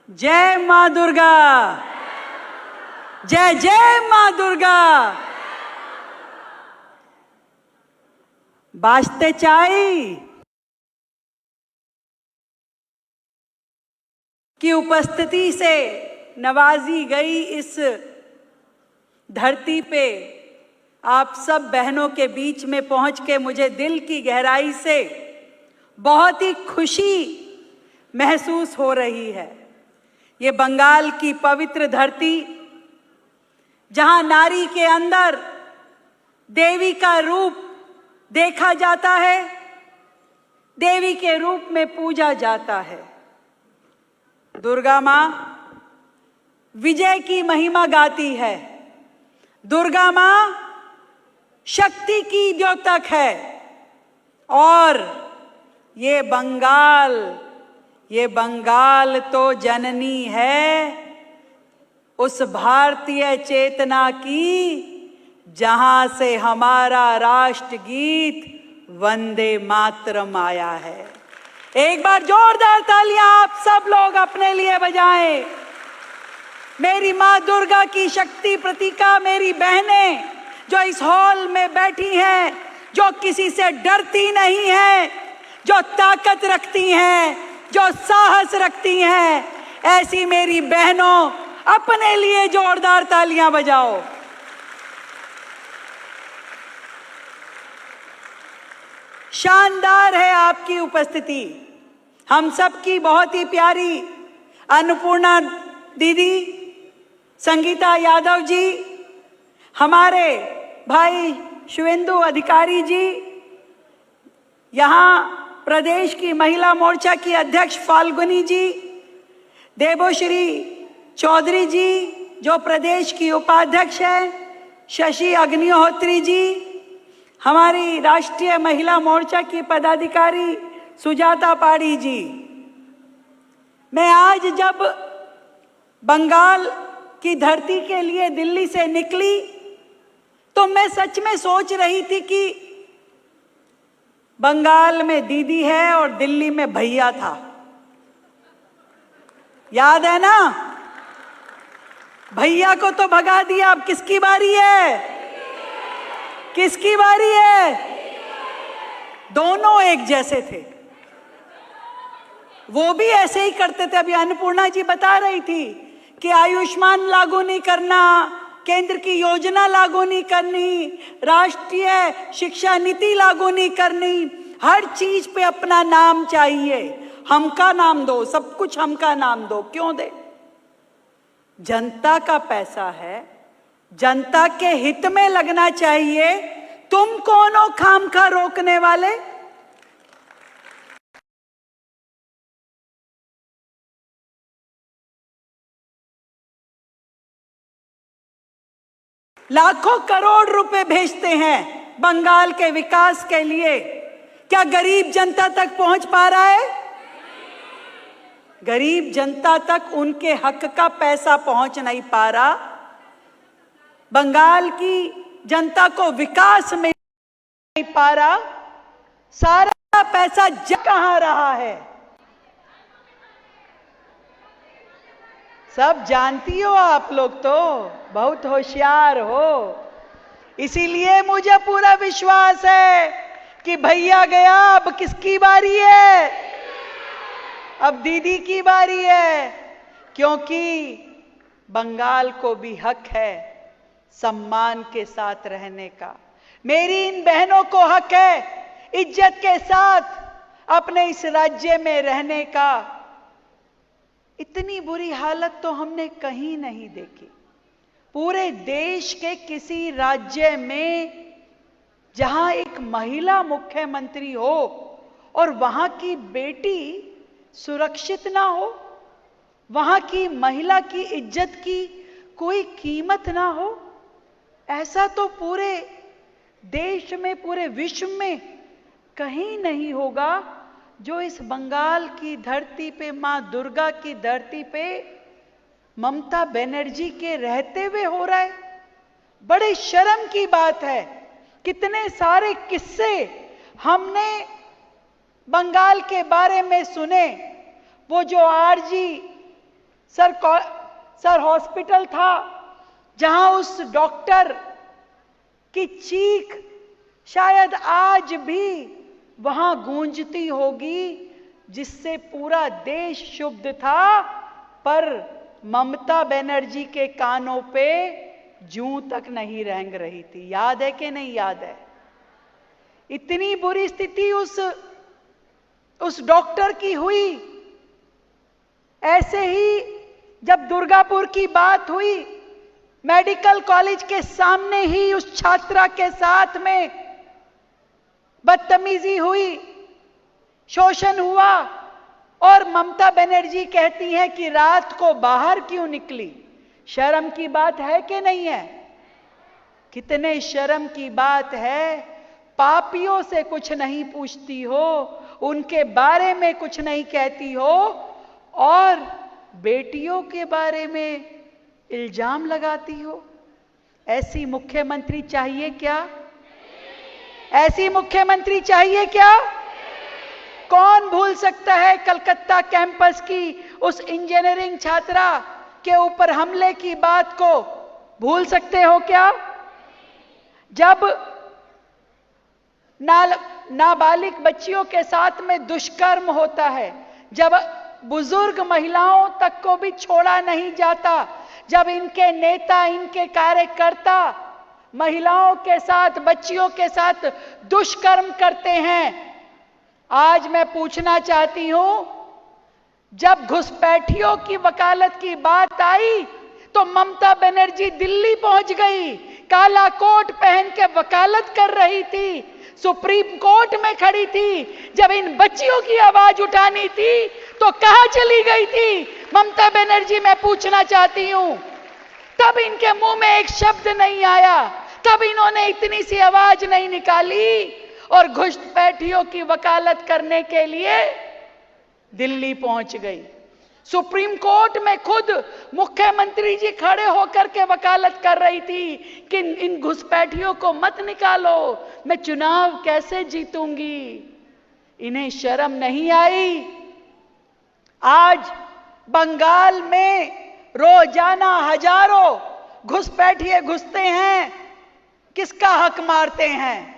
जय माँ दुर्गा, जय जय माँ दुर्गा। बाजते चाई की उपस्थिति से नवाजी गई इस धरती पे आप सब बहनों के बीच में पहुंच के मुझे दिल की गहराई से बहुत ही खुशी महसूस हो रही है। ये बंगाल की पवित्र धरती, जहां नारी के अंदर देवी का रूप देखा जाता है, देवी के रूप में पूजा जाता है। दुर्गा माँ विजय की महिमा गाती है। दुर्गा माँ शक्ति की द्योतक है। और ये बंगाल तो जननी है उस भारतीय चेतना की जहां से हमारा राष्ट्रगीत वंदे मातरम आया है। एक बार जोरदार तालियां आप सब लोग अपने लिए बजाएं। मेरी माँ दुर्गा की शक्ति प्रतीका मेरी बहनें जो इस हॉल में बैठी हैं, जो किसी से डरती नहीं हैं, जो ताकत रखती हैं, जो साहस रखती हैं, ऐसी मेरी बहनों अपने लिए जोरदार तालियां बजाओ। शानदार है आपकी उपस्थिति। हम सबकी बहुत ही प्यारी अन्नपूर्णा दीदी, संगीता यादव जी, हमारे भाई शिवेंदु अधिकारी जी, यहाँ प्रदेश की महिला मोर्चा की अध्यक्ष फाल्गुनी जी, देवोश्री चौधरी जी जो प्रदेश की उपाध्यक्ष है, शशि अग्निहोत्री जी, हमारी राष्ट्रीय महिला मोर्चा की पदाधिकारी सुजाता पाड़ी जी। मैं आज जब बंगाल की धरती के लिए दिल्ली से निकली तो मैं सच में सोच रही थी कि बंगाल में दीदी है और दिल्ली में भैया था। याद है ना? भैया को तो भगा दिया, अब किसकी बारी है? किसकी बारी है? दोनों एक जैसे थे, वो भी ऐसे ही करते थे। अभी अन्नपूर्णा जी बता रही थी कि आयुष्मान लागू नहीं करना, केंद्र की योजना लागू नहीं करनी, राष्ट्रीय शिक्षा नीति लागू नहीं करनी, हर चीज पे अपना नाम चाहिए। हमका नाम दो, सब कुछ हमका नाम दो। क्यों दे? जनता का पैसा है, जनता के हित में लगना चाहिए। तुम कौन हो खामखा रोकने वाले? लाखों करोड़ रुपए भेजते हैं बंगाल के विकास के लिए। क्या गरीब जनता तक पहुंच पा रहा है? गरीब जनता तक उनके हक का पैसा पहुंच नहीं पा रहा। बंगाल की जनता को विकास में नहीं पा रहा। सारा पैसा जा कहां रहा है? सब जानती हो आप लोग, तो बहुत होशियार हो। इसीलिए मुझे पूरा विश्वास है कि भैया गया, अब किसकी बारी है? अब दीदी की बारी है। क्योंकि बंगाल को भी हक है सम्मान के साथ रहने का। मेरी इन बहनों को हक है इज्जत के साथ अपने इस राज्य में रहने का। इतनी बुरी हालत तो हमने कहीं नहीं देखी पूरे देश के किसी राज्य में, जहां एक महिला मुख्यमंत्री हो और वहां की बेटी सुरक्षित ना हो, वहां की महिला की इज्जत की कोई कीमत ना हो। ऐसा तो पूरे देश में, पूरे विश्व में कहीं नहीं होगा जो इस बंगाल की धरती पे, मां दुर्गा की धरती पे ममता बनर्जी के रहते हुए हो रहा है। बड़े शर्म की बात है। कितने सारे किस्से हमने बंगाल के बारे में सुने। वो जो आरजी सर हॉस्पिटल था जहां उस डॉक्टर की चीख शायद आज भी वहां गूंजती होगी, जिससे पूरा देश क्षुब्ध था, पर ममता बनर्जी के कानों पे जूं तक नहीं रेंग रही थी। याद है कि नहीं याद है? इतनी बुरी स्थिति उस डॉक्टर की हुई। ऐसे ही जब दुर्गापुर की बात हुई, मेडिकल कॉलेज के सामने ही उस छात्रा के साथ में बदतमीजी हुई, शोषण हुआ, और ममता बनर्जी कहती हैं कि रात को बाहर क्यों निकली। शर्म की बात है कि नहीं है? कितने शर्म की बात है। पापियों से कुछ नहीं पूछती हो, उनके बारे में कुछ नहीं कहती हो, और बेटियों के बारे में इल्जाम लगाती हो। ऐसी मुख्यमंत्री चाहिए क्या? ऐसी मुख्यमंत्री चाहिए क्या? कौन भूल सकता है कलकत्ता कैंपस की उस इंजीनियरिंग छात्रा के ऊपर हमले की बात को? भूल सकते हो क्या? जब नाबालिग बच्चियों के साथ में दुष्कर्म होता है, जब बुजुर्ग महिलाओं तक को भी छोड़ा नहीं जाता, जब इनके नेता, इनके कार्यकर्ता महिलाओं के साथ, बच्चियों के साथ दुष्कर्म करते हैं, आज मैं पूछना चाहती हूं, जब घुसपैठियों की वकालत की बात आई तो ममता बनर्जी दिल्ली पहुंच गई, काला कोट पहन के वकालत कर रही थी, सुप्रीम कोर्ट में खड़ी थी। जब इन बच्चियों की आवाज उठानी थी तो कहां चली गई थी ममता बनर्जी? मैं पूछना चाहती हूं। तब इनके मुंह में एक शब्द नहीं आया, तब इन्होंने इतनी सी आवाज नहीं निकाली, और घुसपैठियों की वकालत करने के लिए दिल्ली पहुंच गई। सुप्रीम कोर्ट में खुद मुख्यमंत्री जी खड़े होकर के वकालत कर रही थी कि इन घुसपैठियों को मत निकालो, मैं चुनाव कैसे जीतूंगी। इन्हें शर्म नहीं आई? आज बंगाल में रोजाना हजारों घुसपैठिए घुसते हैं। किसका हक मारते हैं?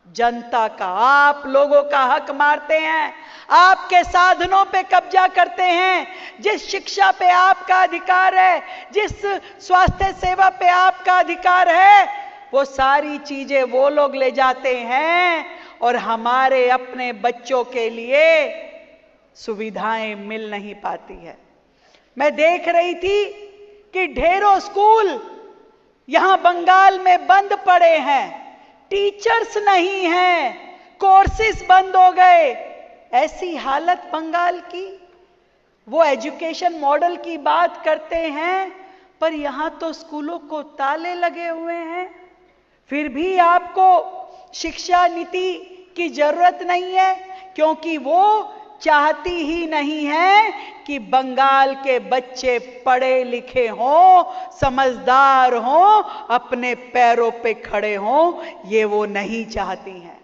जनता का, आप लोगों का हक मारते हैं। आपके साधनों पे कब्जा करते हैं। जिस शिक्षा पे आपका अधिकार है, जिस स्वास्थ्य सेवा पे आपका अधिकार है, वो सारी चीजें वो लोग ले जाते हैं, और हमारे अपने बच्चों के लिए सुविधाएं मिल नहीं पाती है। मैं देख रही थी कि ढेरों स्कूल यहां बंगाल में बंद पड़े हैं, टीचर्स नहीं हैं, कोर्सेज बंद हो गए। ऐसी हालत बंगाल की। वो एजुकेशन मॉडल की बात करते हैं, पर यहां तो स्कूलों को ताले लगे हुए हैं। फिर भी आपको शिक्षा नीति की जरूरत नहीं है, क्योंकि वो चाहती ही नहीं है कि बंगाल के बच्चे पढ़े लिखे हों, समझदार हों, अपने पैरों पे खड़े हों। ये वो नहीं चाहती हैं।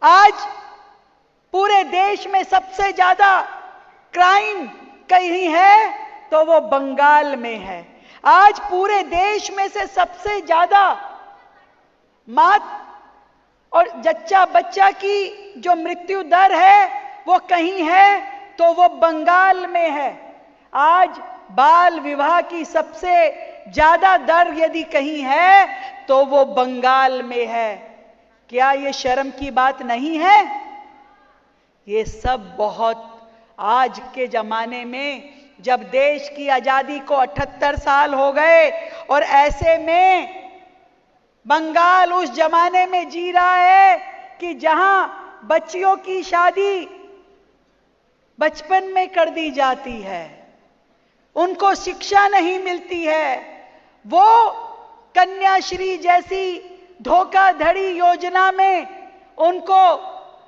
आज पूरे देश में सबसे ज्यादा क्राइम कहीं है तो वो बंगाल में है। आज पूरे देश में से सबसे ज्यादा मां और जच्चा बच्चा की जो मृत्यु दर है वो कहीं है तो वो बंगाल में है। आज बाल विवाह की सबसे ज्यादा दर यदि कहीं है तो वो बंगाल में है। क्या ये शर्म की बात नहीं है? ये सब बहुत आज के जमाने में, जब देश की आजादी को 78 साल हो गए, और ऐसे में बंगाल उस जमाने में जी रहा है कि जहां बच्चियों की शादी बचपन में कर दी जाती है, उनको शिक्षा नहीं मिलती है। वो कन्याश्री जैसी धोखाधड़ी योजना में उनको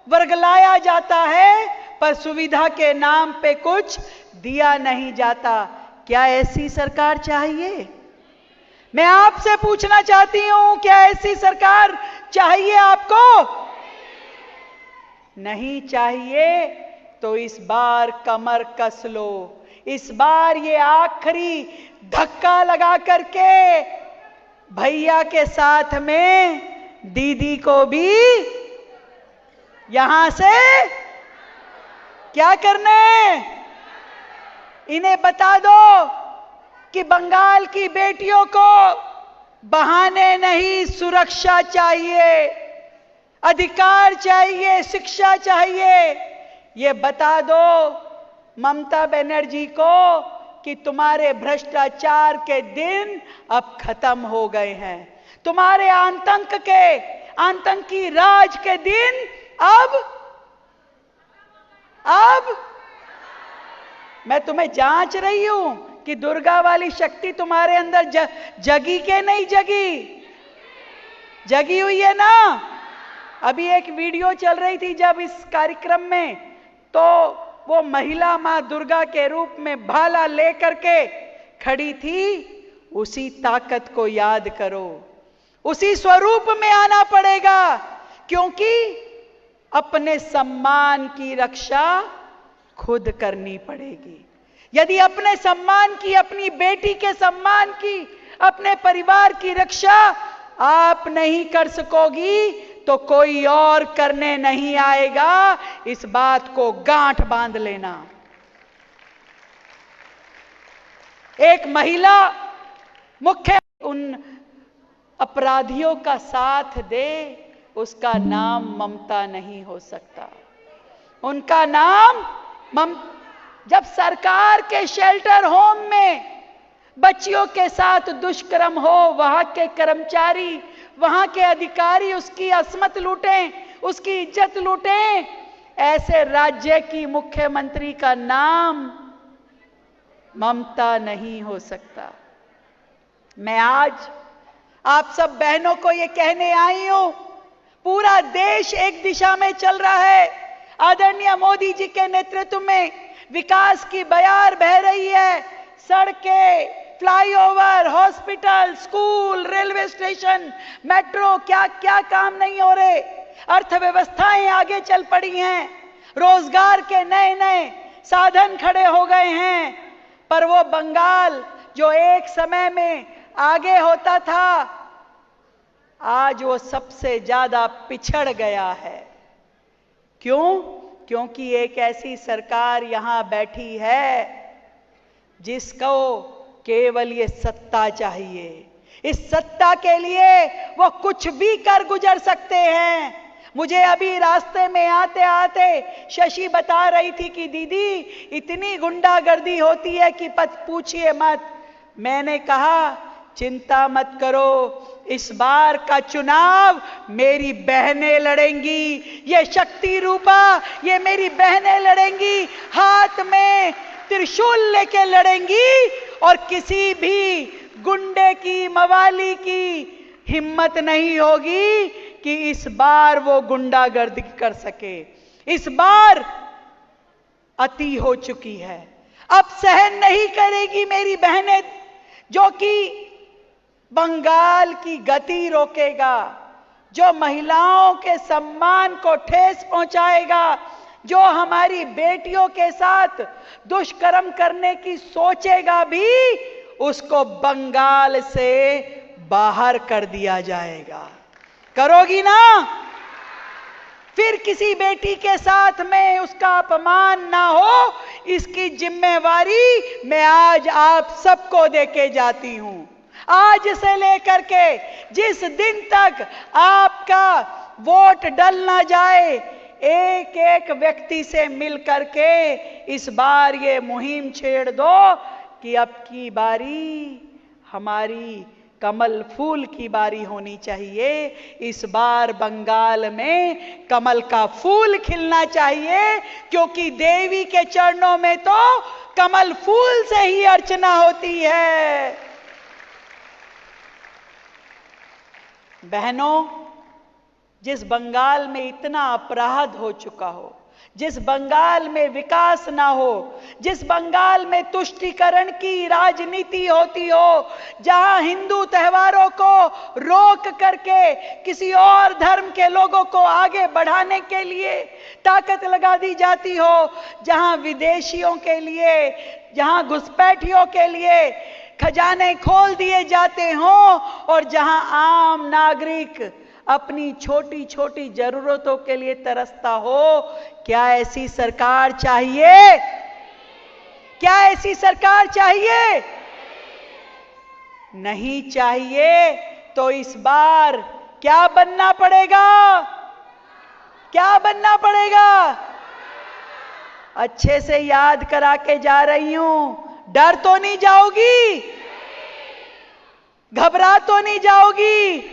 वर्गलाया जाता है, पर सुविधा के नाम पे कुछ दिया नहीं जाता। क्या ऐसी सरकार चाहिए? मैं आपसे पूछना चाहती हूं, क्या ऐसी सरकार चाहिए आपको? नहीं चाहिए तो इस बार कमर कस लो। इस बार ये आखिरी धक्का लगा करके भैया के साथ में दीदी को भी यहां से क्या करने, इन्हें बता दो कि बंगाल की बेटियों को बहाने नहीं, सुरक्षा चाहिए, अधिकार चाहिए, शिक्षा चाहिए। ये बता दो ममता बनर्जी को कि तुम्हारे भ्रष्टाचार के दिन अब खत्म हो गए हैं, तुम्हारे आतंकी राज के दिन अब मैं तुम्हें जांच रही हूं कि दुर्गा वाली शक्ति तुम्हारे अंदर जगी के नहीं जगी, जगी हुई है ना। अभी एक वीडियो चल रही थी जब इस कार्यक्रम में, तो वो महिला मां दुर्गा के रूप में भाला लेकर के खड़ी थी। उसी ताकत को याद करो, उसी स्वरूप में आना पड़ेगा, क्योंकि अपने सम्मान की रक्षा खुद करनी पड़ेगी। यदि अपने सम्मान की, अपनी बेटी के सम्मान की, अपने परिवार की रक्षा आप नहीं कर सकोगी तो कोई और करने नहीं आएगा। इस बात को गांठ बांध लेना। एक महिला मुख्य उन अपराधियों का साथ दे, उसका नाम ममता नहीं हो सकता। उनका नाम जब सरकार के शेल्टर होम में बच्चियों के साथ दुष्कर्म हो, वहां के कर्मचारी, वहां के अधिकारी उसकी असमत लूटें, उसकी इज्जत लूटें, ऐसे राज्य की मुख्यमंत्री का नाम ममता नहीं हो सकता। मैं आज आप सब बहनों को ये कहने आई हूं, पूरा देश एक दिशा में चल रहा है। आदरणीय मोदी जी के नेतृत्व में विकास की बयार बह रही है। सड़कें, flyover, hospital, school, railway station, metro, क्या क्या काम नहीं हो रहे। अर्थव्यवस्थाएं आगे चल पड़ी हैं, रोजगार के नए नए साधन खड़े हो गए हैं। पर वो बंगाल जो एक समय में आगे होता था, आज वो सबसे ज्यादा पिछड़ गया है। क्यों? क्योंकि एक ऐसी सरकार यहां बैठी है जिसको केवल ये सत्ता चाहिए। इस सत्ता के लिए वो कुछ भी कर गुजर सकते हैं। मुझे अभी रास्ते में आते आते शशि बता रही थी कि दीदी इतनी गुंडागर्दी होती है कि पूछिए मत। मैंने कहा चिंता मत करो, इस बार का चुनाव मेरी बहनें लड़ेंगी, ये शक्ति रूपा ये मेरी बहनें लड़ेंगी, हाथ में त्रिशूल लेके लड़ेंगी और किसी भी गुंडे की, मवाली की हिम्मत नहीं होगी कि इस बार वो गुंडागर्दी कर सके। इस बार अति हो चुकी है, अब सहन नहीं करेगी मेरी बहनें। जो कि बंगाल की गति रोकेगा, जो महिलाओं के सम्मान को ठेस पहुंचाएगा, जो हमारी बेटियों के साथ दुष्कर्म करने की सोचेगा भी, उसको बंगाल से बाहर कर दिया जाएगा। करोगी ना? फिर किसी बेटी के साथ में उसका अपमान ना हो, इसकी जिम्मेवारी मैं आज आप सबको देके जाती हूं। आज से लेकर के जिस दिन तक आपका वोट डल ना जाए, एक एक व्यक्ति से मिल करके इस बार ये मुहिम छेड़ दो कि अब की बारी हमारी कमल फूल की बारी होनी चाहिए। इस बार बंगाल में कमल का फूल खिलना चाहिए, क्योंकि देवी के चरणों में तो कमल फूल से ही अर्चना होती है। बहनों, जिस बंगाल में इतना अपराध हो चुका हो, जिस बंगाल में विकास ना हो, जिस बंगाल में तुष्टीकरण की राजनीति होती हो, जहां हिंदू त्योहारों को रोक करके किसी और धर्म के लोगों को आगे बढ़ाने के लिए ताकत लगा दी जाती हो, जहां विदेशियों के लिए, जहां घुसपैठियों के लिए खजाने खोल दिए जाते हों, और जहां आम नागरिक अपनी छोटी छोटी जरूरतों के लिए तरसता हो, क्या ऐसी सरकार चाहिए? क्या ऐसी सरकार चाहिए? नहीं चाहिए। तो इस बार क्या बनना पड़ेगा? क्या बनना पड़ेगा? अच्छे से याद करा के जा रही हूं। डर तो नहीं जाओगी? घबरा तो नहीं जाओगी?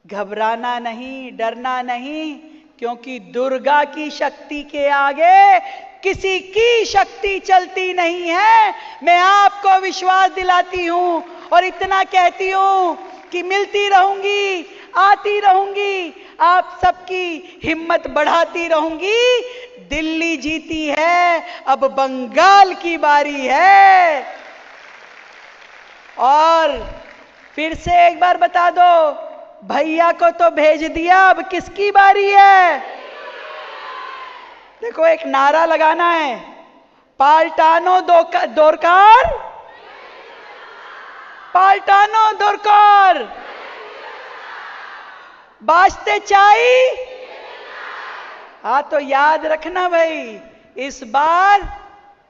घबराना नहीं, डरना नहीं, क्योंकि दुर्गा की शक्ति के आगे किसी की शक्ति चलती नहीं है। मैं आपको विश्वास दिलाती हूं और इतना कहती हूं कि मिलती रहूंगी, आती रहूंगी, आप सबकी हिम्मत बढ़ाती रहूंगी। दिल्ली जीती है, अब बंगाल की बारी है। और फिर से एक बार बता दो, भैया को तो भेज दिया, अब किसकी बारी है? देखो, एक नारा लगाना है, पाल्टानो दोरकार, पाल्टानो दोरकार, बाजते चाई। हाँ, तो याद रखना भाई, इस बार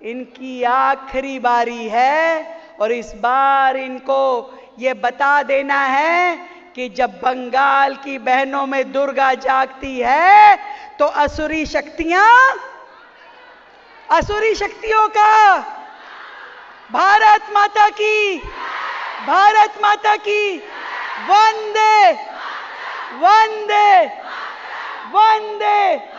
इनकी आखिरी बारी है, और इस बार इनको ये बता देना है कि जब बंगाल की बहनों में दुर्गा जागती है तो असुरी शक्तियों का भारत माता की, भारत माता की वंदे वंदे वंदे।